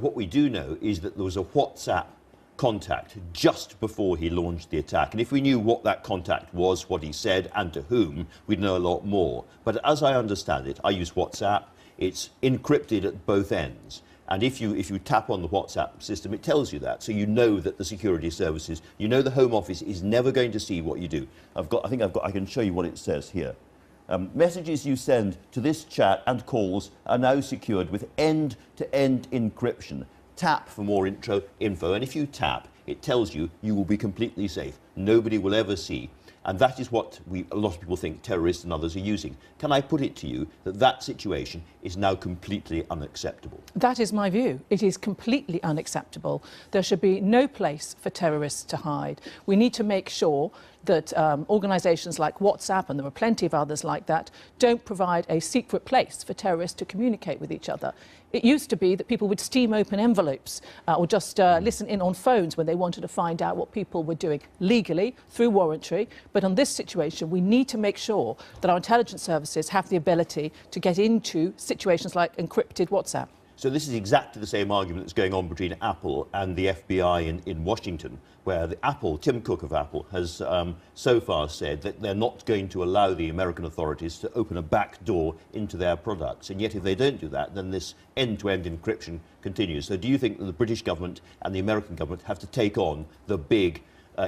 What we do know is that there was a WhatsApp contact just before he launched the attack. And if we knew what that contact was, what he said, and to whom, we'd know a lot more. But as I understand it, I use WhatsApp. It's encrypted at both ends. And if you tap on the WhatsApp system, it tells you that. So you know that the security services, you know the Home Office is never going to see what you do. I can show you what it says here. Messages you send to this chat and calls are now secured with end-to-end encryption. Tap for more info, and if you tap, it tells you you will be completely safe. Nobody will ever see. And that is what a lot of people think terrorists and others are using. Can I put it to you that that situation is now completely unacceptable? That is my view. It is completely unacceptable. There should be no place for terrorists to hide. We need to make sure that organisations like WhatsApp, and there are plenty of others like that, don't provide a secret place for terrorists to communicate with each other. It used to be that people would steam open envelopes or just listen in on phones when they wanted to find out what people were doing legally through warrantry. But on this situation, we need to make sure that our intelligence services have the ability to get into situations like encrypted WhatsApp. So this is exactly the same argument that's going on between Apple and the FBI in Washington, where Tim Cook of Apple has so far said that they're not going to allow the American authorities to open a back door into their products. And yet if they don't do that, then this end-to-end encryption continues. So do you think that the British government and the American government have to take on the big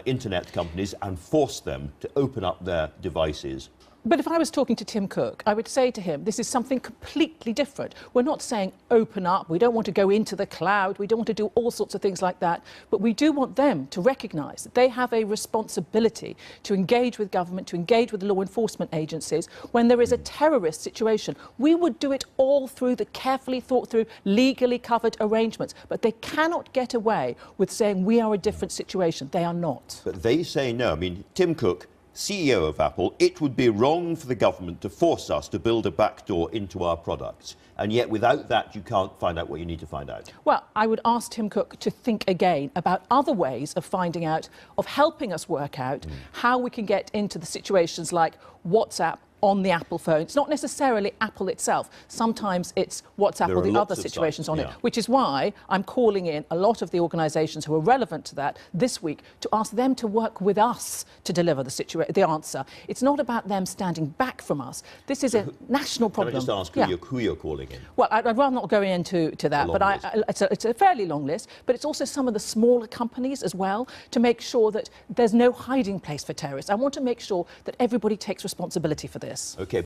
internet companies and force them to open up their devices? But if I was talking to Tim Cook, I would say to him, this is something completely different. We're not saying open up, we don't want to go into the cloud, we don't want to do all sorts of things like that, but we do want them to recognise that they have a responsibility to engage with government, to engage with law enforcement agencies when there is a terrorist situation. We would do it all through the carefully thought through, legally covered arrangements, but they cannot get away with saying we are a different situation. They are not. But they say no. I mean, Tim Cook, CEO of Apple, it would be wrong for the government to force us to build a backdoor into our products. And yet without that, you can't find out what you need to find out. Well, I would ask Tim Cook to think again about other ways of finding out, of helping us work out how we can get into the situations like WhatsApp on the Apple phone. It's not necessarily Apple itself. Sometimes it's WhatsApp or the other situations on it, which is why I'm calling in a lot of the organisations who are relevant to that this week to ask them to work with us to deliver the answer. It's not about them standing back from us. This is a national problem. Can I just ask who you're calling in? Well, I'd rather not go into that, but it's a fairly long list, but it's also some of the smaller companies as well, to make sure that there's no hiding place for terrorists. I want to make sure that everybody takes responsibility for this. Okay.